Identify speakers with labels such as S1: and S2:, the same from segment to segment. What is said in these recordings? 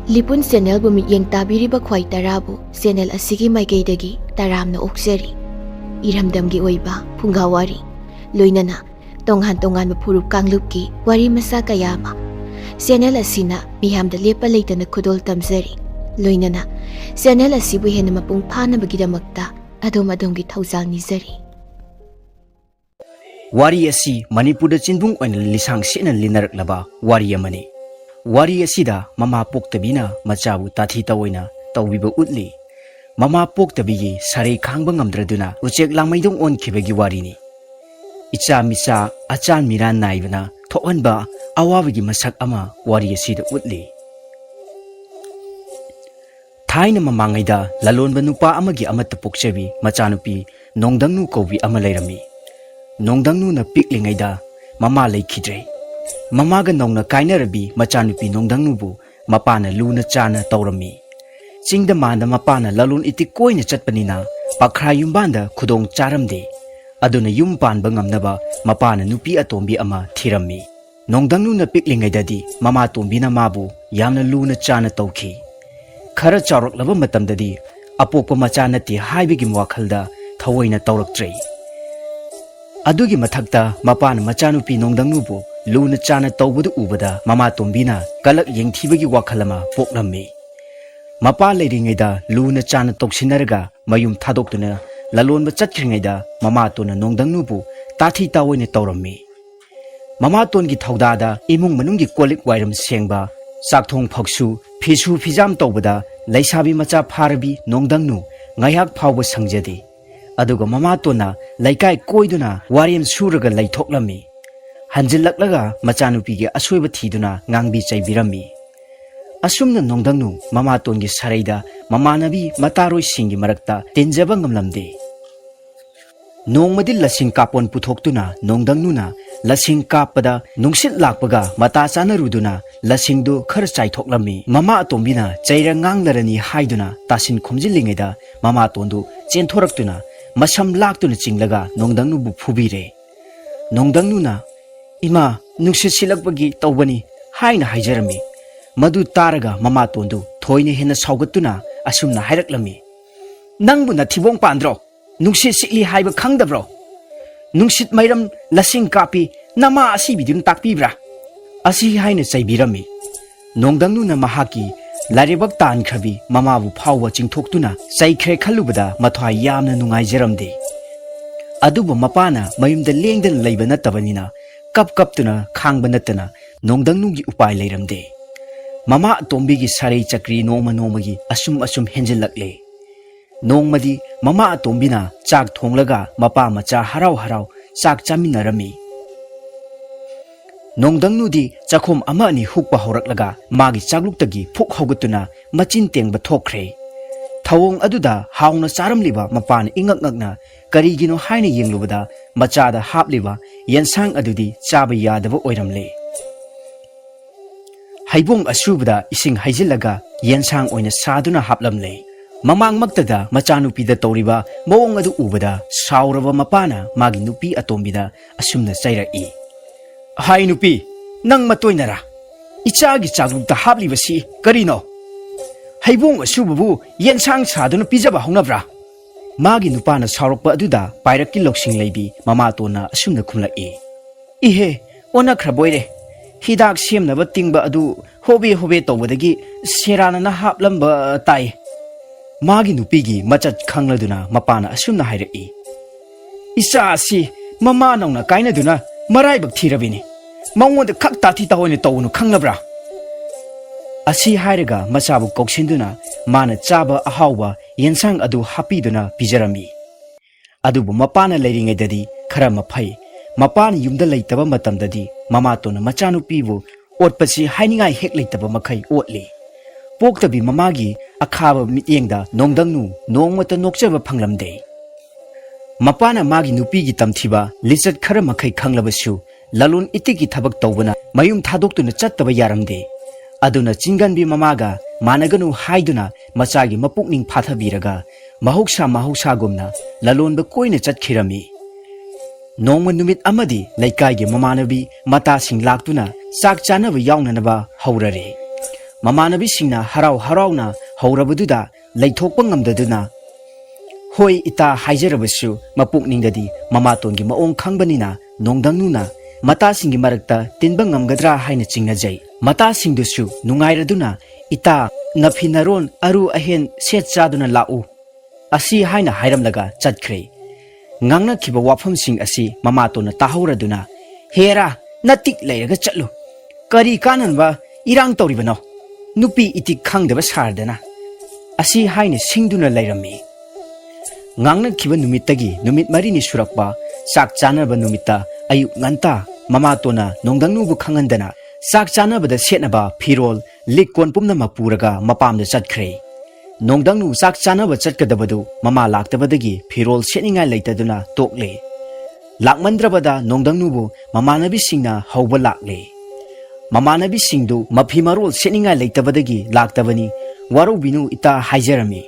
S1: Lipun Channel bu mityeng tabiriba khwai tarabu channel asigi maikeidagi taramna okseri iramdamgi oiba phungawari loinana tonghan tongan furup kanglupki wari masa kayama channel asina miyamda lepa leitana khudol tamjari loinana channel asibu hena mapung phana bagidamakta adom-adomgi thaujal nizari
S2: wari asi manipurda chinbung oina lisang sina linaraklaba wari amani wari asida mama poktabina machabu tathi tawoina tawbiba utli mama poktabigi sare khangba ngamdraduna uchek langmaidong on khibagi warini icha misa achan miran naibana thoanba awabigi masak ama wari asida utli thaina mamangaida lalonba nupa amagi amatta pokchabi machanupi nongdangnu kobi ama leirami nongdangnu na piklingaida mama leikhidre mamaga nongna kainarabi machanupi nongdangnubu mapana luna chana tawrami chingda manda mapana lalun iti koina chatpanina pakhra yumbanda khudong charamde aduna yum panba ngamnaba mapana nupi atombi ama thirami nongdangnu na piklingaidadi mama tombina mabu yamna luna chana tawki khara chawraklaba matamdadi apokpa machana ti haibigi mwakhalda thawoina tawraktre adugi mathakta mapana machanupi nongdangnubu luna chana tawbudu ubada mama tombina kalak yengthibagi wakhalama poklammi mapa leiringaida luna chana toksinarga mayum thadoktuna lalonba chatkhringaida mama tona nongdangnubu tathi tawoina tawrammi mama tongi thaudada imung manunggi kolik wairam sengba sakthong phaksu phisu phijam tawbada leisabi macha pharabi nongdangnu ngaiyak phawba sangjadi aduga mama tona laikai koiduna wariem suraga leithoklammi hanjillaklaga machanupigi asoiba thiduna ngangbi chaibirami asumna nongdangnu mama tongi saraida mamanabi mataroi singi marakta tenjaba ngamlamde nongmadi lasing kapon puthoktuna nongdangnuna lasing kapada nungsit lakpaga mata chana ruduna lasingdu khar chaithoklammi mama atombina chaira nganglarani haiduna tasin khomjilingeda mama tondu chenthораktuna masam laktuna chinglaga nongdangnu bu phubire nongdangnuna ima nungsit silakpagi tawbani haina haijarami madu taraga mama tondu thoine hena saugatuna asumna hairaklammi nangbu na thibong pandro nungsit sikli haiba khangdabro nungsit mairam lasing kapi nama asi bidun takpibra asi haina chaibirami nongdangnuna mahaki larebak tan khrabi mama bu phawwa chingthoktuna chaikhre khalubada mathwai yamna nungaijaramde adubu mapana mayumda lengdan leiba natabanina kap kaptuna khangba natana nongdangnugi upai leiramde mama tombigi sarei chakri noma nomagi asum henjilakle nongmadi mama tombina chak thonglaga mapa macha harau harau chak chaminarami nongdangnudi chakhom ama ani hukpa horaklaga magi chakluktagi phuk haugatuna machin tengba thokre thawong aduda hauna charamliba mapana ingakngakna karigino haina yenglubada machada hapliba yensang adudi chaba yadaba oiramle haibong asubada ising haijillaga yensang oina saduna haplamle mamang magtada machanupida tawriba mawong adu ubada sauraba mapana magi nupi atombida asumna chairai hai nupi nang matoinara ichagi chaglukta haplibasi karino haibong asubabu yensang saduna pijaba hongnabra magi nupana saurokpa aduda pairakki loksing leibi mama tona asumna khumlaki ihe ona khraboire hidak semnaba tingba adu hobe tawbadagi serana na haplamba tai magi nupigi machat khangladuna mapana asumna hairai isa asi mama nongna kainaduna maraibak thirabini mawonda khak tathi tahoine tawunu khanglabra asi hairaga machabu koksinduna mana chaba ahawba yensang adu hapiduna pijarami adubu mapana leiringaidadi khara mafai mapana yumda leitaba matamdadi mama tona machanupibu otpasi hainingai hek leitaba makhai otli poktabi mamagi akhaba mityengda nongdangnu nongmata nokchaba phanglamde mapana magi nupigi tamthiba lichat khara makhai khanglabasu lalun itiki thabak tawbana mayum thadoktuna chattaba yaramde aduna chinganbi mamaga managanu haiduna machagi mapukning phathabiraga mahoksa gumna lalonba koina chatkhirami nongma numit amadi laikai ge mamanabi mata sing laktuna sak chanaba yawnanaba haurare ꯃꯃꯥꯟꯅꯕꯤꯁꯤꯡꯅ ꯍꯔꯥꯎ ꯍꯔꯥꯎꯅ ꯍꯧꯔꯕꯗꯨꯗ ꯂꯩꯊꯣꯛꯄ ꯉꯝꯗꯗꯨꯅ ꯍꯣꯏ ꯏꯇꯥ ꯍꯥꯏꯖꯔꯕꯁꯨ ꯃꯄꯨꯛꯅꯤꯡꯗꯗꯤ ꯃꯃꯥꯇꯣꯟꯒꯤ ꯃꯑꯣꯡ ꯈꯪꯕꯅꯤꯅ ꯅꯣꯡꯗꯪꯅꯨꯅ ꯃꯇꯥꯁꯤꯡꯒꯤ ꯃꯔꯛꯇ ꯇꯤꯟꯕ ꯉꯝꯒꯗ꯭ꯔꯥ ꯍꯥꯏꯅ ꯆꯤꯡꯅꯖꯩ ꯃꯇꯥꯁꯤꯡꯗꯨꯁꯨ ꯅꯨꯡꯉꯥꯏꯔꯗꯨꯅ ꯏꯇꯥ ꯅꯐꯤ-ꯅꯔꯣꯟ ꯑꯔꯨ ꯑꯍꯦꯟ ꯁꯦꯠ ꯆꯥꯗꯨꯅ ꯂꯥꯛꯎ ꯑꯁꯤ ꯍꯥꯏꯅ ꯍꯥꯏꯔꯝꯂꯒ ꯆꯠꯈ꯭ꯔꯦ ꯉꯥꯡꯅꯈꯤꯕ ꯋꯥꯐꯝꯁꯤꯡ ꯑꯁꯤ ꯃꯃꯥꯇꯣꯟꯅ ꯇꯥꯍꯧꯔꯗꯨꯅ ꯍꯦꯔꯥ ꯅꯇꯤꯛ ꯂꯩꯔꯒ ꯆꯠꯂꯨ ꯀꯔꯤ ꯀꯥꯟꯅꯕ ꯏꯔꯥꯡ ꯇꯧꯔꯤꯕꯅꯣ ꯅꯨꯄꯤ ꯏꯇꯤꯛ ꯈꯪꯗꯕ ꯁꯥꯔꯗꯅ ꯑꯁꯤ ꯍꯥꯏꯅ ꯁꯤꯡꯗꯨꯅ ꯂꯩꯔꯝꯃꯤ ꯉꯥꯡꯅꯈꯤꯕ ꯅꯨꯃꯤꯠꯇꯒꯤ ꯅꯨꯃꯤꯠ 4ꯅꯤ ꯁꯨꯔꯛꯄ ꯆꯥꯛ ꯆꯥꯅꯕ ꯅꯨꯃꯤꯠꯇ ꯑꯌꯨꯛ ꯉꯟꯇꯥ ꯃꯃꯥꯇꯣꯟꯅ ꯅꯣꯡꯗꯪꯅꯨꯕꯨ ꯈꯪꯍꯟꯗꯅ ꯆꯥꯛ ꯆꯥꯅꯕꯗ ꯁꯦꯠꯅꯕ ꯐꯤꯔꯣꯜ ꯂꯤꯛ ꯀꯣꯟ ꯄꯨꯝꯅꯃꯛ ꯄꯨꯔꯒ ꯃꯄꯥꯝꯗ ꯆꯠꯈ꯭ꯔꯦ ꯅꯣꯡꯗꯪꯅꯨ ꯆꯥꯛ ꯆꯥꯅꯕ ꯆꯠꯀꯗꯕꯗꯨ ꯃꯃꯥ ꯂꯥꯛꯇꯕꯗꯒꯤ ꯐꯤꯔꯣꯜ ꯁꯦꯠꯅꯤꯡꯉꯥꯏ ꯂꯩꯇꯗꯨꯅ ꯇꯣꯛꯂꯦ ꯂꯥꯛꯃꯟꯗ꯭ꯔꯕꯗ ꯅꯣꯡꯗꯪꯅꯨꯕꯨ ꯃꯃꯥꯟꯅꯕꯤꯁꯤꯡꯅ ꯍꯧꯕ ꯂꯥꯛꯂꯦ ꯃꯃꯥꯟꯅꯕꯤꯁꯤꯡꯗꯨ ꯃꯐꯤ ꯃꯔꯣꯜ ꯁꯦꯠꯅꯤꯡꯉꯥꯏ ꯂꯩꯇꯕꯗꯒꯤ ꯂꯥꯛꯇꯕꯅꯤ ꯋꯥꯔꯧꯕꯤꯅꯨ ꯏꯇꯥ ꯍꯥꯏꯖꯔꯝꯃꯤ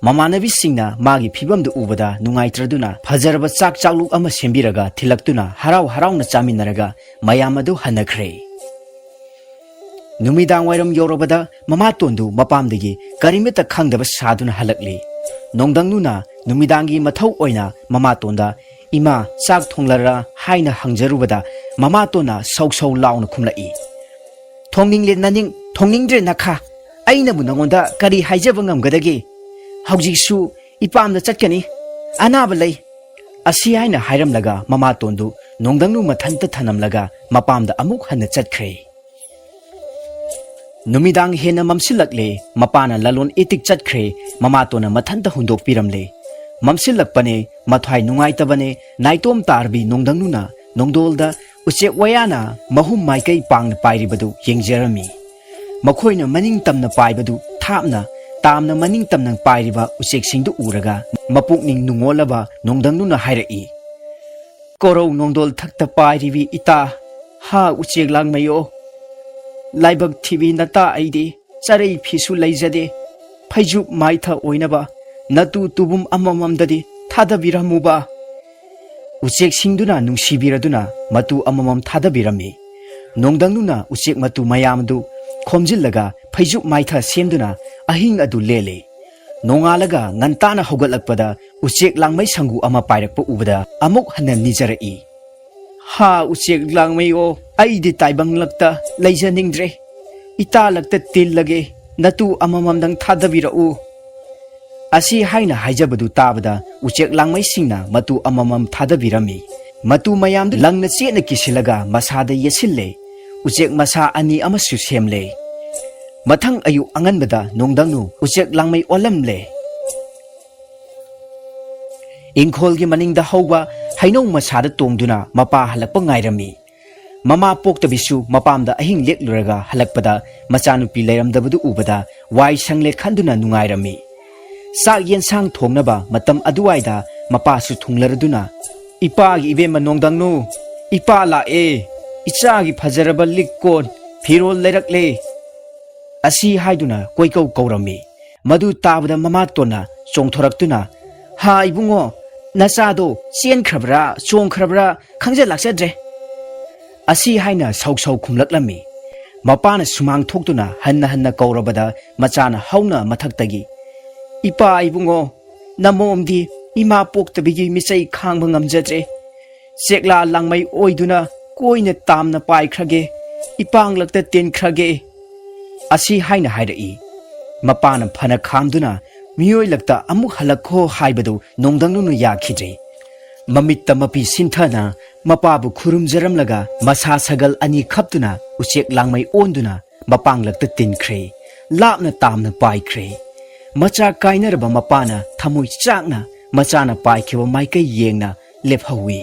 S2: ꯃꯃꯥꯟꯅꯕꯤꯁꯤꯡꯅ ꯃꯥꯒꯤ ꯐꯤꯕꯝꯗꯨ ꯎꯕꯗ ꯅꯨꯡꯉꯥꯏꯇ꯭ꯔꯗꯨꯅ ꯐꯖꯔꯕ ꯆꯥꯛ ꯆꯥꯛꯂꯨꯛ ꯑꯃ ꯁꯦꯝꯕꯤꯔꯒ ꯊꯤꯜꯂꯛꯇꯨꯅ ꯍꯔꯥꯎ ꯍꯔꯥꯎꯅ ꯆꯥꯃꯤꯟꯅꯔꯒ ꯃꯌꯥꯝ ꯑꯗꯨ ꯍꯟꯅꯈ꯭ꯔꯦ ꯅꯨꯃꯤꯗꯥꯡ ꯋꯥꯏꯔꯝ ꯌꯧꯔꯕꯗ ꯃꯃꯥꯇꯣꯟꯗꯨ ꯃꯄꯥꯝꯗꯒꯤ ꯀꯔꯤꯃꯠꯇ ꯈꯪꯗꯕ ꯁꯥꯗꯨꯅ ꯍꯜꯂꯛꯂꯤ ꯅꯣꯡꯗꯪꯅꯨꯅ ꯅꯨꯃꯤꯗꯥꯡꯒꯤ ꯃꯊꯧ ꯑꯣꯏꯅ ꯃꯃꯥꯇꯣꯟꯗ ꯏꯃꯥ ꯆꯥꯛ ꯊꯣꯡꯂꯔꯥ ꯍꯥꯏꯅ ꯍꯪꯖꯔꯨꯕꯗ ꯃꯃꯥꯇꯣꯟꯅ ꯁꯧ ꯁꯧ ꯂꯥꯎꯅ ꯈꯨꯝꯂꯛꯏ ꯊꯣꯡꯅꯤꯡꯂꯦ ꯅꯅꯤꯡ ꯊꯣꯡꯅꯤꯡꯗ꯭ꯔꯦ ꯅꯈꯥ ꯑꯩꯅꯕꯨ ꯅꯉꯣꯟꯗ ꯀꯔꯤ ꯍꯥꯏꯖꯕ ꯉꯝꯒꯗꯒꯦ ꯍꯧꯖꯤꯛꯁꯨ ꯏꯄꯥꯝꯗ ꯆꯠꯀꯅꯤ ꯑꯅꯥꯕ ꯂꯩ ꯑꯁꯤ ꯍꯥꯏꯅ ꯍꯥꯏꯔꯝꯂꯒ ꯃꯃꯥꯇꯣꯟꯗꯨ ꯅꯣꯡꯗꯪꯅꯨ ꯃꯊꯟꯇ ꯊꯅꯝꯂꯒ ꯃꯄꯥꯝꯗ ꯑꯃꯨꯛ ꯍꯟꯅ ꯆꯠꯈ꯭ꯔꯦ ꯅꯨꯃꯤꯗꯥꯡ ꯍꯦꯟꯅ ꯃꯝꯁꯤꯜꯂꯛꯂꯦ ꯃꯄꯥꯅ ꯂꯂꯣꯟ ꯏꯇꯤꯛ ꯆꯠꯈ꯭ꯔꯦ ꯃꯃꯥꯇꯣꯟꯅ ꯃꯊꯟꯇ ꯍꯨꯟꯗꯣꯛꯄꯤꯔꯝꯂꯦ ꯃꯝꯁꯤꯜꯂꯛꯄꯅꯦ ꯃꯊ꯭ꯋꯥꯏ ꯅꯨꯡꯉꯥꯏꯇꯕꯅꯦ ꯅꯥꯏꯇꯣꯝ ꯇꯥꯔꯕꯤ ꯅꯣꯡꯗꯪꯅꯨꯅ ꯅꯣꯡꯗꯣꯜꯗ ꯎꯆꯦꯛ ꯋꯥꯌꯥꯅ ꯃꯍꯨꯝ ꯃꯥꯏꯀꯩ ꯄꯥꯡꯅ ꯄꯥꯏꯔꯤꯕꯗꯨ ꯌꯦꯡꯖꯔꯝꯃꯤ ꯃꯈꯣꯏꯅ ꯃꯅꯤꯡ ꯇꯝꯅ ꯄꯥꯏꯕꯗꯨ ꯊꯥꯞꯅ ꯇꯥꯝꯅ ꯃꯅꯤꯡ ꯇꯝꯅ ꯄꯥꯏꯔꯤꯕ ꯎꯆꯦꯛꯁꯤꯡꯗꯨ ꯎꯔꯒ ꯃꯄꯨꯛꯅꯤꯡ ꯅꯨꯡꯉꯣꯜꯂꯕ ꯅꯣꯡꯗꯪꯅꯨꯅ ꯍꯥꯏꯔꯛꯏ ꯀꯣꯔꯧ ꯅꯣꯡꯗꯣꯜ ꯊꯛꯇ ꯄꯥꯏꯔꯤꯕꯤ ꯏꯇꯥ ꯍꯥ ꯎꯆꯦꯛ ꯂꯥꯡꯃꯩꯌꯣ ꯂꯥꯏꯕꯛ ꯊꯤꯕꯤ ꯅꯇꯥ ꯑꯩꯗꯤ ꯆꯔꯩ ꯐꯤꯁꯨ ꯂꯩꯖꯗꯦ ꯐꯩꯖꯨꯞ ꯃꯥꯏꯊ ꯑꯣꯏꯅꯕ ꯅꯇꯨ ꯇꯨꯕꯨꯝ ꯑꯃꯃꯝꯗꯗꯤ ꯊꯥꯗꯕꯤꯔꯝꯃꯨꯕ ꯎꯆꯦꯛꯁꯤꯡꯗꯨꯅ ꯅꯨꯡꯁꯤꯕꯤꯔꯗꯨꯅ ꯃꯇꯨ ꯑꯃꯃꯝ ꯊꯥꯗꯕꯤꯔꯝꯃꯤ ꯅꯣꯡꯗꯪꯅꯨꯅ ꯎꯆꯦꯛ ꯃꯇꯨ ꯃꯌꯥꯝ ꯑꯗꯨ ꯈꯣꯝꯖꯤꯜꯂꯒ ꯐꯩꯖꯨꯞ ꯃꯥꯏꯊ ꯁꯦꯝꯗꯨꯅ ꯑꯍꯤꯡ ꯑꯗꯨ ꯂꯦꯜꯂꯦ ꯅꯣꯡꯉꯥꯜꯂꯒ ꯉꯟꯇꯥꯅ ꯍꯧꯒꯠꯂꯛꯄꯗ ꯎꯆꯦꯛ ꯂꯥꯡꯃꯩ ꯁꯪꯒꯨ ꯑꯃ ꯄꯥꯏꯔꯛꯄ ꯎꯕꯗ ꯑꯃꯨꯛ ꯍꯟꯅ ꯅꯤꯖꯔꯛꯏ ꯍꯥ ꯎꯆꯦꯛ ꯂꯥꯡꯃꯩꯌꯣ ꯑꯩꯗꯤ ꯇꯥꯏꯕꯪꯂꯛꯇ ꯂꯩꯖꯅꯤꯡꯗ꯭ꯔꯦ ꯏꯇꯥꯂꯛꯇ ꯇꯤꯜꯂꯒꯦ ꯅꯇꯨ ꯑꯃꯃꯝꯗꯪ ꯊꯥꯗꯕꯤꯔꯛꯎ ꯑꯁꯤ ꯍꯥꯏꯅ ꯍꯥꯏꯖꯕꯗꯨ ꯇꯥꯕꯗ ꯎꯆꯦꯛ ꯂꯥꯡꯃꯩꯁꯤꯡꯅ ꯃꯇꯨ ꯑꯃꯃꯝ ꯊꯥꯗꯕꯤꯔꯝꯃꯤ ꯃꯇꯨ ꯃꯌꯥꯝꯗꯨ ꯂꯪꯅ ꯆꯦꯠꯅ ꯀꯤꯁꯤꯜꯂꯒ ꯃꯁꯥꯗ ꯌꯦꯠꯁꯤꯜꯂꯦ ꯎꯆꯦꯛ ꯃꯁꯥ 2 ꯑꯃꯁꯨ ꯁꯦꯝꯂꯦ ꯃꯊꯪ ꯑꯌꯨꯛ ꯑꯉꯟꯕꯗ ꯅꯣꯡꯗꯪꯅꯨ ꯎꯆꯦꯛ ꯂꯥꯡꯃꯩ ꯑꯣꯜꯂꯝꯂꯦ ꯏꯪꯈꯣꯜꯒꯤ ꯃꯅꯤꯡꯗ ꯍꯧꯕ ꯍꯩꯅꯧ ꯃꯁꯥꯗ ꯇꯣꯡꯗꯨꯅ ꯃꯄꯥ ꯍꯜꯂꯛꯄ ꯉꯥꯏꯔꯝꯃꯤ ꯃꯃꯥ ꯄꯣꯛꯇꯕꯤꯁꯨ ꯃꯄꯥꯝꯗ ꯑꯍꯤꯡ ꯂꯦꯛꯂꯨꯔꯒ ꯍꯜꯂꯛꯄꯗ ꯃꯆꯥꯅꯨꯄꯤ ꯂꯩꯔꯝꯗꯕꯗꯨ ꯎꯕꯗ ꯋꯥꯏ ꯁꯪꯂꯦ ꯈꯟꯗꯨꯅ ꯅꯨꯡꯉꯥꯏꯔꯝꯃꯤ ꯆꯥꯛ ꯌꯦꯟꯁꯥꯡ ꯊꯣꯡꯅꯕ ꯃꯇꯝ ꯑꯗꯨꯋꯥꯏꯗ ꯃꯄꯥꯁꯨ ꯊꯨꯡꯂꯔꯗꯨꯅ ꯏꯄꯥꯒꯤ ꯏꯕꯦꯝꯃ ꯅꯣꯡꯗꯪꯅꯨ ꯏꯄꯥ ꯂꯥꯛꯑꯦ ꯏꯆꯥꯒꯤ ꯐꯖꯔꯕ ꯂꯤꯛ ꯀꯣꯟ ꯐꯤꯔꯣꯜ ꯂꯩꯔꯛꯂꯦ ꯑꯁꯤ ꯍꯥꯏꯗꯨꯅ ꯀꯣꯏꯀꯧ ꯀꯧꯔꯝꯃꯤ ꯃꯗꯨ ꯇꯥꯕꯗ ꯃꯃꯥꯇꯣꯟꯅ ꯆꯣꯡꯊꯣꯔꯛꯇꯨꯅ ꯍꯥ ꯏꯕꯨꯡꯉꯣ ꯅꯆꯥꯗꯣ ꯆꯦꯟꯈ꯭ꯔꯕ꯭ꯔꯥ ꯆꯣꯡꯈ꯭ꯔꯕ꯭ꯔꯥ ꯈꯪꯖ ꯂꯥꯛꯆꯗ꯭ꯔꯦ ꯑꯁꯤ ꯍꯥꯏꯅ ꯁꯧ ꯁꯧ ꯈꯨꯝꯂꯛꯂꯝꯃꯤ ꯃꯄꯥꯅ ꯁꯨꯃꯥꯡ ꯊꯣꯛꯇꯨꯅ ꯍꯟꯅ ꯍꯟꯅ ꯀꯧꯔꯕꯗ ꯃꯆꯥꯅ ꯍꯧꯅ ꯃꯊꯛꯇꯒꯤ ꯏꯄꯥ ꯏꯕꯨꯡꯉꯣ ꯅꯃꯣꯝꯗꯤ ꯏꯃꯥ ꯄꯣꯛꯇꯕꯤꯒꯤ ꯃꯤꯆꯩ ꯈꯥꯡꯕ ꯉꯝꯖꯗ꯭ꯔꯦ ꯆꯦꯛꯂꯥ ꯂꯥꯡꯃꯩ ꯑꯣꯏꯗꯨꯅ ꯀꯣꯏꯅ ꯇꯥꯝꯅ ꯄꯥꯏꯈ꯭ꯔꯒꯦ ꯏꯄꯥꯡꯂꯛꯇ ꯇꯤꯟꯈ꯭ꯔꯒꯦ ꯑꯁꯤ ꯍꯥꯏꯅ ꯍꯥꯏꯔꯛꯏ ꯃꯄꯥꯅ ꯐꯅ ꯈꯥꯝꯗꯨꯅ ꯃꯤꯑꯣꯏꯂꯛꯇ ꯑꯃꯨꯛ ꯍꯜꯂꯛꯈꯣ ꯍꯥꯏꯕꯗꯨ ꯅꯣꯡꯗꯪꯅꯨꯅ ꯌꯥꯈꯤꯗ꯭ꯔꯦ ꯃꯃꯤꯠꯇ ꯃꯄꯤ ꯁꯤꯟꯊꯅ ꯃꯄꯥꯕꯨ ꯈꯨꯔꯨꯝꯖꯔꯝꯂꯒ ꯃꯁꯥ ꯁꯒꯜ 2 ꯈꯞꯇꯨꯅ ꯎꯆꯦꯛ ꯂꯥꯡꯃꯩ ꯑꯣꯟꯗꯨꯅ ꯃꯄꯥꯡꯂꯛꯇ ꯇꯤꯟꯈ꯭ꯔꯦ ꯂꯥꯞꯅ ꯇꯥꯝꯅ ꯄꯥꯏꯈ꯭ꯔꯦ ꯃꯆꯥ ꯀꯥꯏꯅꯔꯕ ꯃꯄꯥꯅ ꯊꯃꯣꯏ ꯆꯥꯛꯅ ꯃꯆꯥꯅ ꯄꯥꯏꯈꯤꯕ ꯃꯥꯏꯀꯩ ꯌꯦꯡꯅ ꯂꯦꯞꯍꯧꯏ